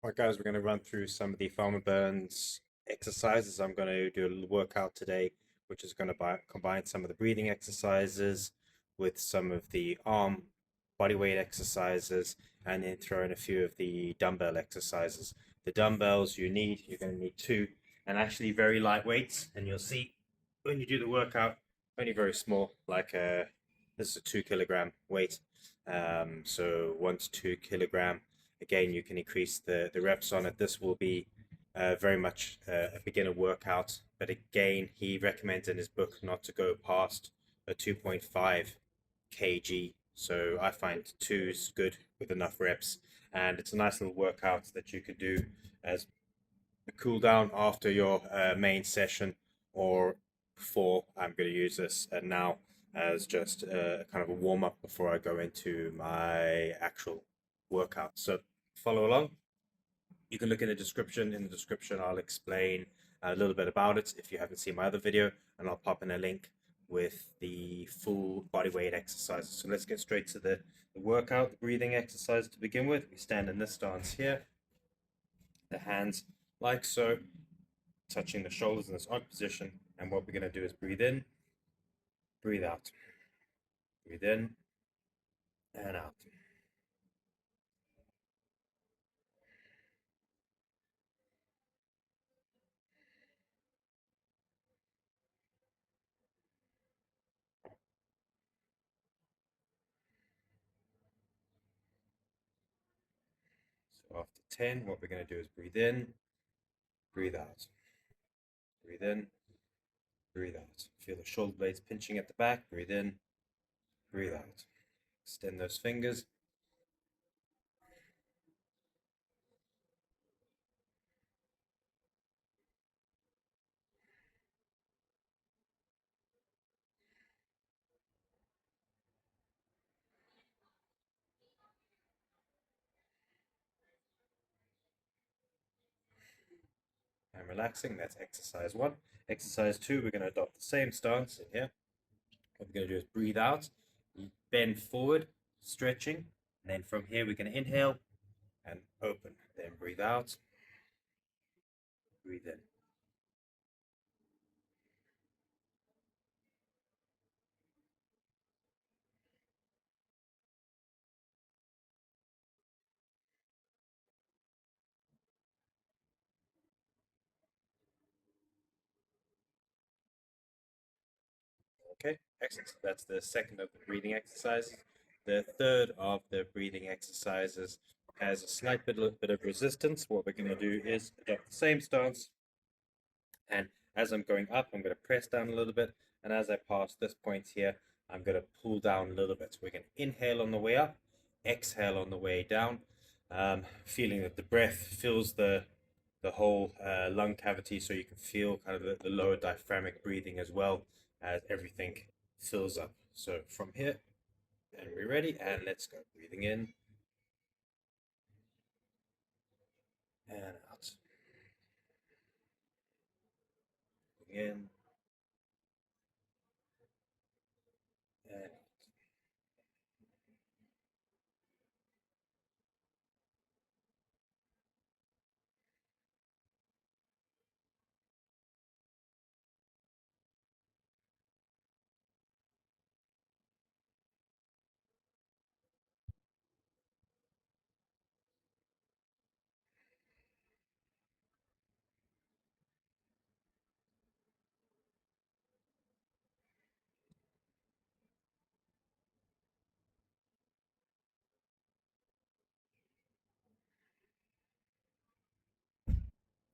Right, guys, we're going to run through some of the farmer burns exercises. I'm going to do a little workout today, which is going to combine some of the breathing exercises with some of the arm body weight exercises, and then throw in a few of the dumbbell exercises. The dumbbells you're going to need two, and actually very light weights. And you'll see when you do the workout, only very small, like this is a 2 kilogram weight. So 1 to 2 kilogram. Again, you can increase the reps on it. This will be very much a beginner workout, but again, he recommends in his book not to go past a 2.5 kg. So I find two is good with enough reps, and it's a nice little workout that you could do as a cool down after your main session or before. I'm going to use this now as just kind of a warm up before I go into my actual workout. So follow along. You can look in the description. In the description, I'll explain a little bit about it if you haven't seen my other video, and I'll pop in a link with the full body weight exercises. So let's get straight to the workout, the breathing exercise to begin with. We stand in this stance here, the hands like so, touching the shoulders in this arch position. And what we're going to do is breathe in, breathe out, breathe in and out. So after 10, what we're going to do is breathe in, breathe out, breathe in, breathe out. Feel the shoulder blades pinching at the back. Breathe in, breathe out. Extend those fingers. And relaxing. That's exercise one. Exercise two, we're going to adopt the same stance in here. What we're going to do is breathe out, bend forward, stretching. And then from here, we're going to inhale and open. Then breathe out, breathe in. Okay, excellent. So that's the second of the breathing exercises. The third of the breathing exercises has a slight bit of resistance. What we're going to do is adopt the same stance, and as I'm going up, I'm going to press down a little bit, and as I pass this point here, I'm going to pull down a little bit. So we're going to inhale on the way up, exhale on the way down, feeling that the breath fills the whole lung cavity, so you can feel kind of the lower diaphragmatic breathing as well as everything fills up. So from here, and we're ready, and let's go. Breathing in and out. Breathing in and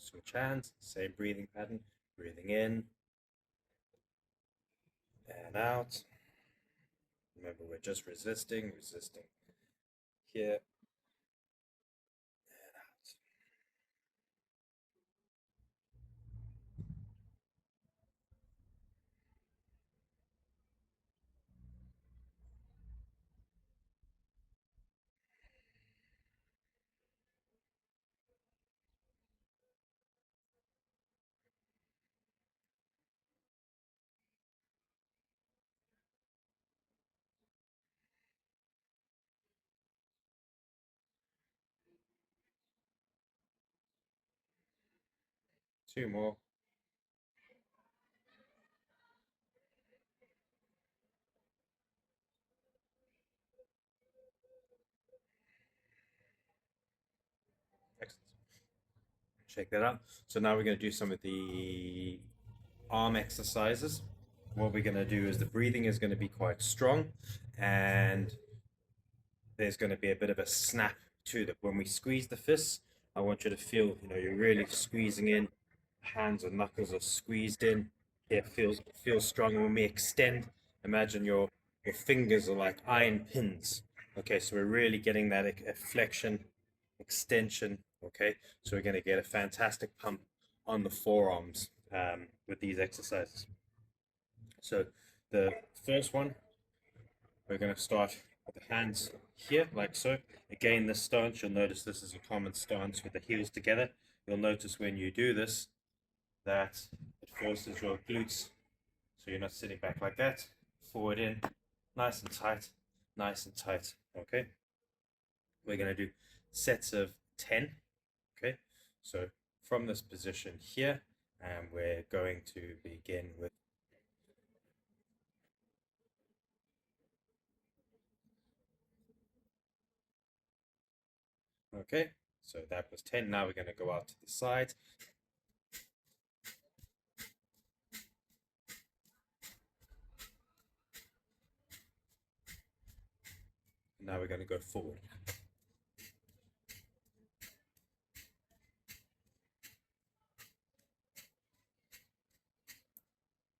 switch hands, same breathing pattern. Breathing in and out. Remember, we're just resisting here and out. 2 more. Excellent. Check that out. So now we're going to do some of the arm exercises. What we're going to do is the breathing is going to be quite strong, and there's going to be a bit of a snap to them. When we squeeze the fists, I want you to feel, you're really squeezing in. Hands or knuckles are squeezed in. It feels strong. When we extend, imagine your fingers are like iron pins. Okay, so we're really getting that flexion, extension. Okay, so we're going to get a fantastic pump on the forearms with these exercises. So the first one, we're going to start with the hands here, like so. Again, this stance, you'll notice this is a common stance with the heels together. You'll notice when you do this that it forces your glutes, so you're not sitting back like that. Forward in, nice and tight, nice and tight. Okay, we're going to do sets of 10. Okay, so from this position here, and we're going to begin with okay, so that was 10. Now we're going to go out to the side. Now we're going to go forward.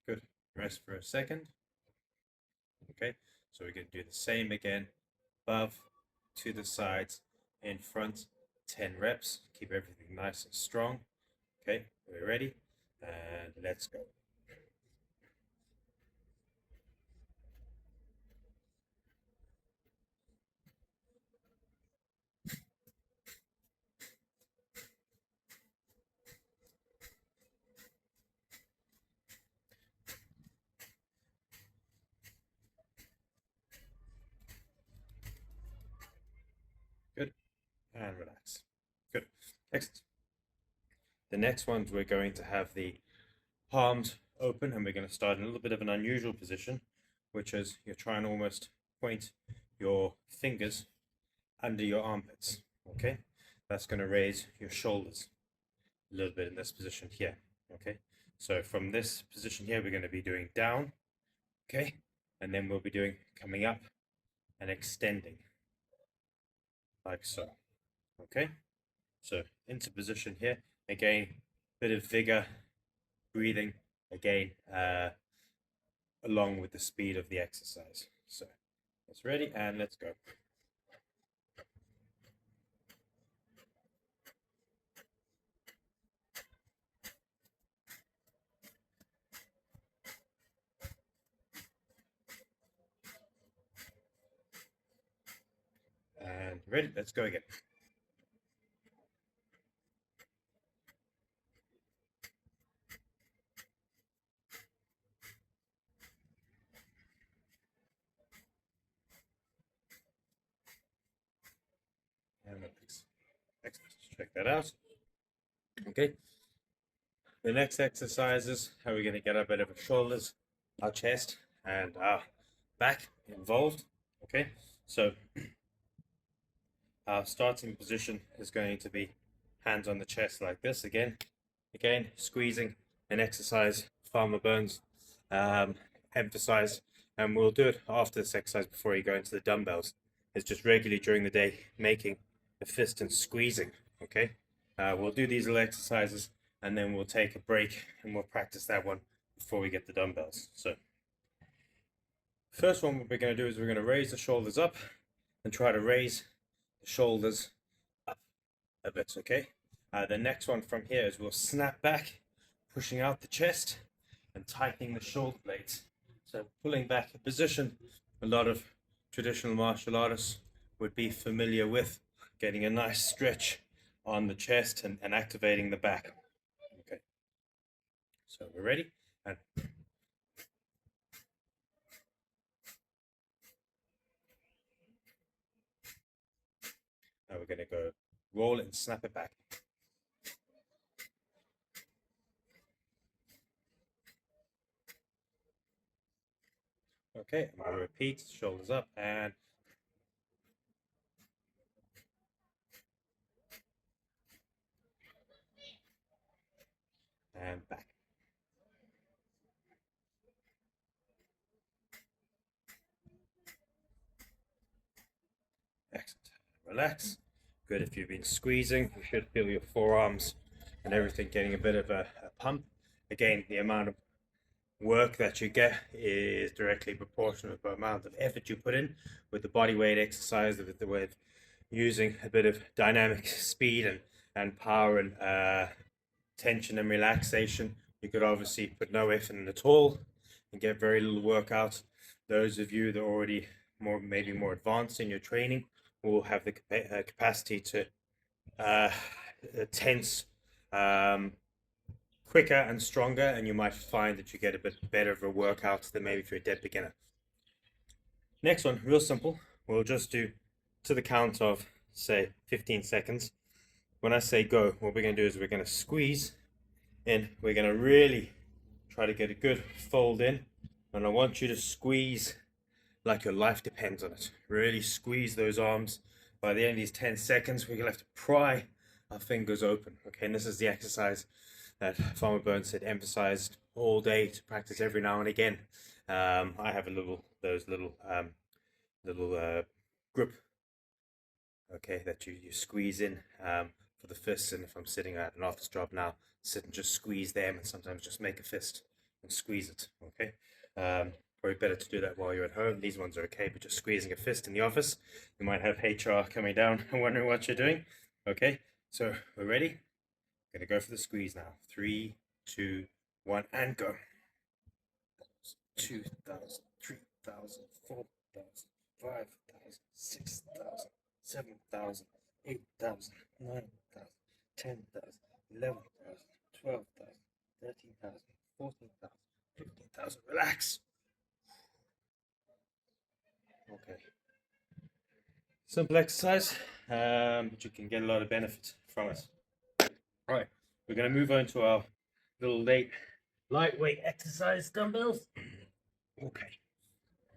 Good. Rest for a second. Okay, so we're going to do the same again. Above, to the sides, in front, 10 reps. Keep everything nice and strong. Okay, we're ready, and let's go. Good, and relax. Good, excellent. The next ones, we're going to have the palms open, and we're going to start in a little bit of an unusual position, which is you're trying to almost point your fingers under your armpits. Okay, that's going to raise your shoulders a little bit in this position here. Okay, so from this position here, we're going to be doing down. Okay, and then we'll be doing coming up and extending like so. Okay, so into position here again, bit of vigor, breathing again, along with the speed of the exercise. So it's ready, and let's go. And ready, let's go again. And excellent. Check that out. Okay. The next exercise is how we're going to get a bit of our shoulders, our chest, and our back involved. Okay. So our starting position is going to be hands on the chest like this again. Again, squeezing and exercise, farmer burns, emphasize, and we'll do it after this exercise before you go into the dumbbells. It's just regularly during the day making the fist and squeezing. Okay, we'll do these little exercises, and then we'll take a break and we'll practice that one before we get the dumbbells. So first one, what we're going to do is we're going to raise the shoulders up and try to raise the shoulders up a bit. Okay, the next one from here is we'll snap back, pushing out the chest and tightening the shoulder blades. So pulling back a position a lot of traditional martial artists would be familiar with, getting a nice stretch on the chest and activating the back. Okay, so we're ready, and now we're going to go roll it and snap it back. Okay, I'm going to repeat, shoulders up and back. Excellent. Relax. Good. If you've been squeezing, you should feel your forearms and everything getting a bit of a pump. Again, the amount of work that you get is directly proportional to the amount of effort you put in with the body weight exercise, with using a bit of dynamic speed and power and tension and relaxation. You could obviously put no effort in at all and get very little workout. Those of you that are already maybe more advanced in your training will have the capacity to tense quicker and stronger, and you might find that you get a bit better of a workout than maybe if you're a dead beginner. Next one, real simple. We'll just do to the count of, say, 15 seconds. When I say go, what we're going to do is we're going to squeeze in. We're going to really try to get a good fold in, and I want you to squeeze like your life depends on it. Really squeeze those arms. By the end of these 10 seconds, we're going to have to pry our fingers open. Okay, and this is the exercise that Farmer Burns had emphasized all day to practice every now and again. I have those little grip, okay, that you squeeze in for the fists. And if I'm sitting at an office job now, sit and just squeeze them, and sometimes just make a fist and squeeze it. Okay, probably better to do that while you're at home. These ones are okay, but just squeezing a fist in the office, you might have HR coming down and wondering what you're doing. Okay, so we're ready. Gonna go for the squeeze now. 3, 2, 1, and go. 2,000, 3,000, 4,000, 5,000, 6,000, 7,000, 8,000, 9,000, 10,000, 11,000, 12,000, 13,000, 14,000, 15,000. Relax. Okay. Simple exercise, but you can get a lot of benefit from it. All right, we're going to move on to our little lightweight exercise dumbbells. Okay.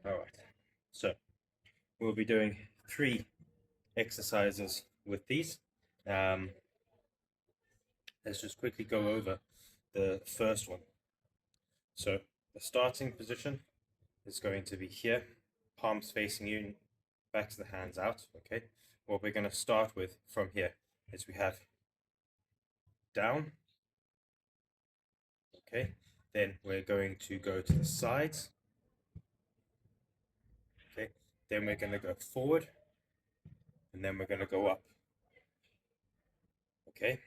All right. So we'll be doing 3 exercises with these. Let's just quickly go over the first one. So the starting position is going to be here, palms facing you, backs of the hands out. Okay. What we're going to start with from here is we have down. Okay. Then we're going to go to the sides. Okay. Then we're going to go forward, and then we're going to go up. Okay.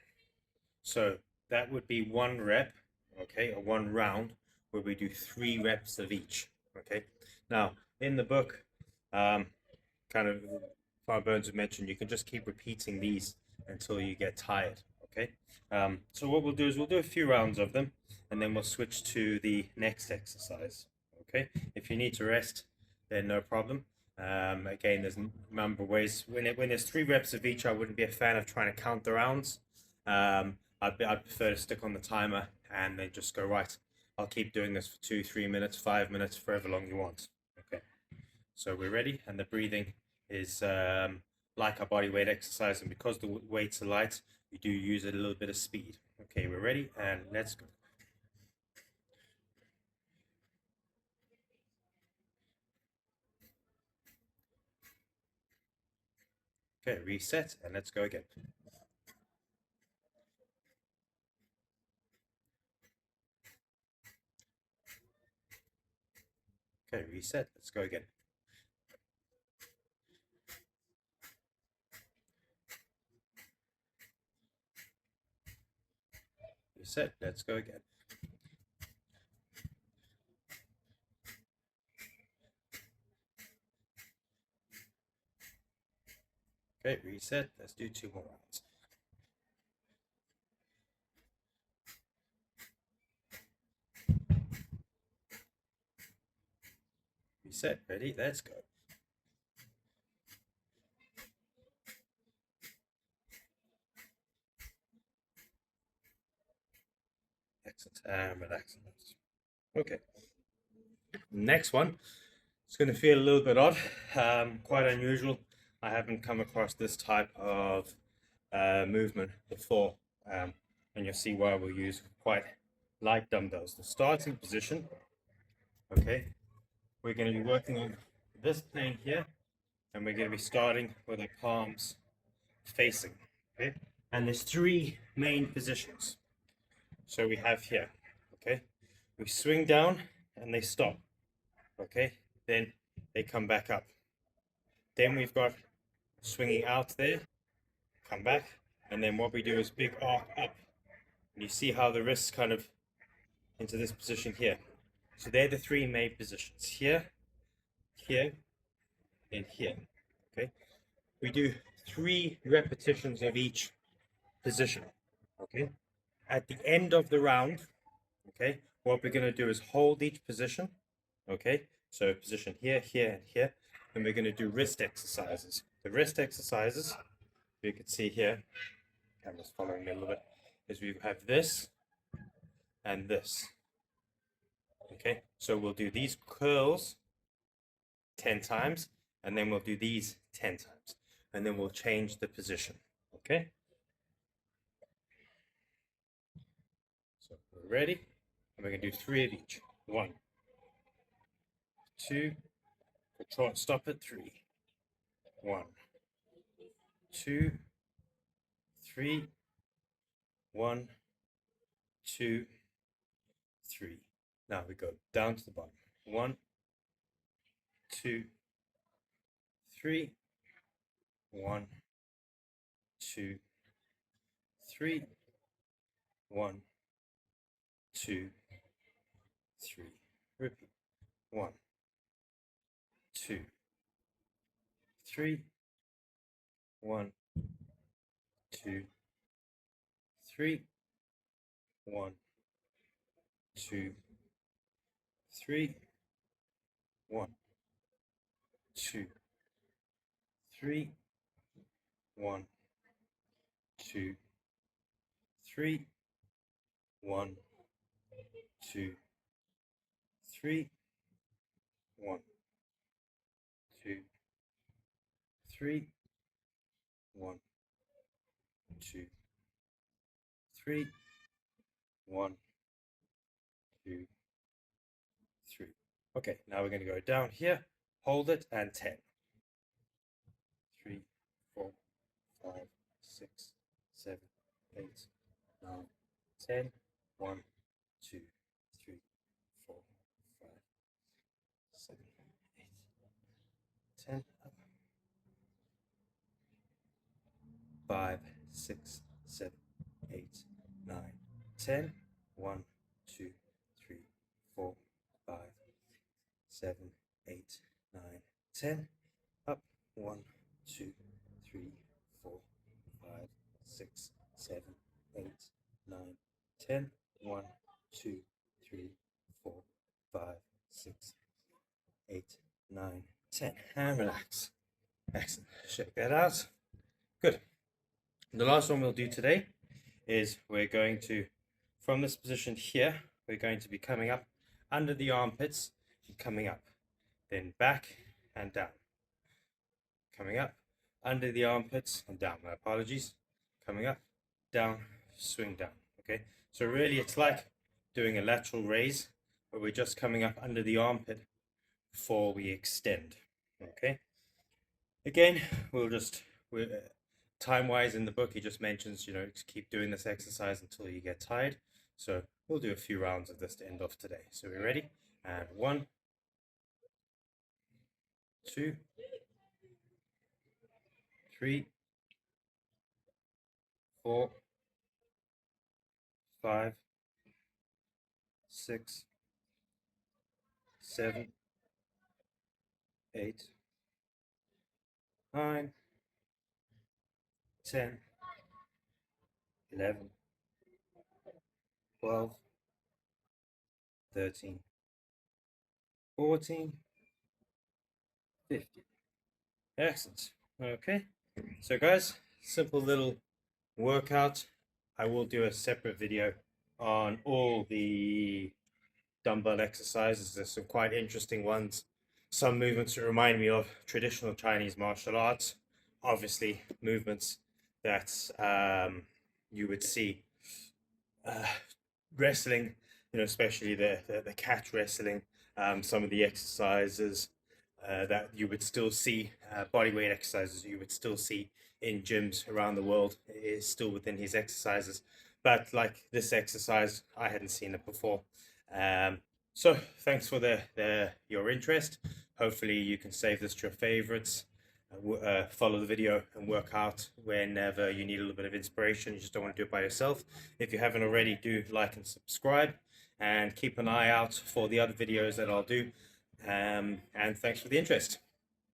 So that would be 1 rep, okay, or 1 round where we do 3 reps of each. Okay. Now in the book, kind of Farmer Burns had mentioned, you can just keep repeating these until you get tired. Okay. So what we'll do is we'll do a few rounds of them, and then we'll switch to the next exercise. Okay. If you need to rest, then no problem. Again, there's a number of ways. When there's 3 reps of each, I wouldn't be a fan of trying to count the rounds. I'd prefer to stick on the timer and then just go, right, I'll keep doing this for 2, 3 minutes, 5 minutes, forever long you want. Okay, so we're ready, and the breathing is like our body weight exercise, and because the weights are light, you do use a little bit of speed. Okay, we're ready, and let's go. Okay, reset, and let's go again. Okay, reset, let's go again. Reset, let's go again. Okay, reset, let's do 2 more rounds. Reset, ready, let's go. Excellent, and relax. Okay, next one It's going to feel a little bit odd, quite unusual. I haven't come across this type of movement before, and you'll see why we'll use quite light dumbbells. The starting position, okay, we're going to be working on this plane here, and we're going to be starting with our palms facing, okay? And there's three main positions. So we have here, okay, we swing down and they stop, okay, then they come back up. Then we've got swinging out there, come back, and then what we do is big arc up. And you see how the wrists kind of into this position here. So they're the three main positions, here, here, and here, okay? We do 3 repetitions of each position, okay? At the end of the round, okay, what we're going to do is hold each position, okay? So position here, here, and here, and we're going to do wrist exercises. The wrist exercises, you can see here, camera's following me a little bit, is we have this and this, okay? So we'll do these curls 10 times, and then we'll do these 10 times, and then we'll change the position, okay? So we're ready, and we're going to do 3 of each. 1, 2, control and stop at 3. 1, 2, 3, 1, 2, 3. Now we go down to the bottom. 1, 2, 3, 1, 2, 3, 1, 2, 3. Repeat. 1, 2, 3, 1, 2, 3, 1, 2, 3, 1, 2, 3, 1, 2, 3, 1, 2, 3, 1, 2, 3, 1, 2, 3, 1, 2, 3. Okay, now we're going to go down here, hold it, and 10. 3, 4, 5, 6, 7, 8, 9, 10. 1, 2, 3, 4, 5, 7, 8, 10. 5, 6, 7, 8, 9, 10. 1, 2, 3, 4, 5, 7, 8, 9, 10. Up. 1, 2, 3, 4, 5, 6, 7, 8, 9, 10. 1, 2, 3, 4, 5, 6, 8, 9, 10. And relax. Excellent. Shake that out. Good. The last one we'll do today is we're going to, from this position here, we're going to be coming up under the armpits and coming up, then back and down. Coming up under the armpits and down. My apologies. Coming up, down, swing down. Okay, so really it's like doing a lateral raise, but we're just coming up under the armpit before we extend. Okay, again, time-wise in the book, he just mentions, to keep doing this exercise until you get tired. So we'll do a few rounds of this to end off today. So we're ready? And 1, 2, 3, 4, 5, 6, 7, 8, 9, 10, 11, 12, 13, 14, 15. Excellent. Okay, so guys, simple little workout. I will do a separate video on all the dumbbell exercises. There's some quite interesting ones, some movements that remind me of traditional Chinese martial arts. Obviously, movements that you would see uh, wrestling, especially the cat wrestling, some of the exercises that you would still see, body weight exercises you would still see in gyms around the world, is still within his exercises. But like this exercise, I hadn't seen it before. So thanks for your interest. Hopefully you can save this to your favorites. Follow the video and work out whenever you need a little bit of inspiration. You just don't want to do it by yourself. If you haven't already, do like and subscribe, and keep an eye out for the other videos that I'll do. And thanks for the interest.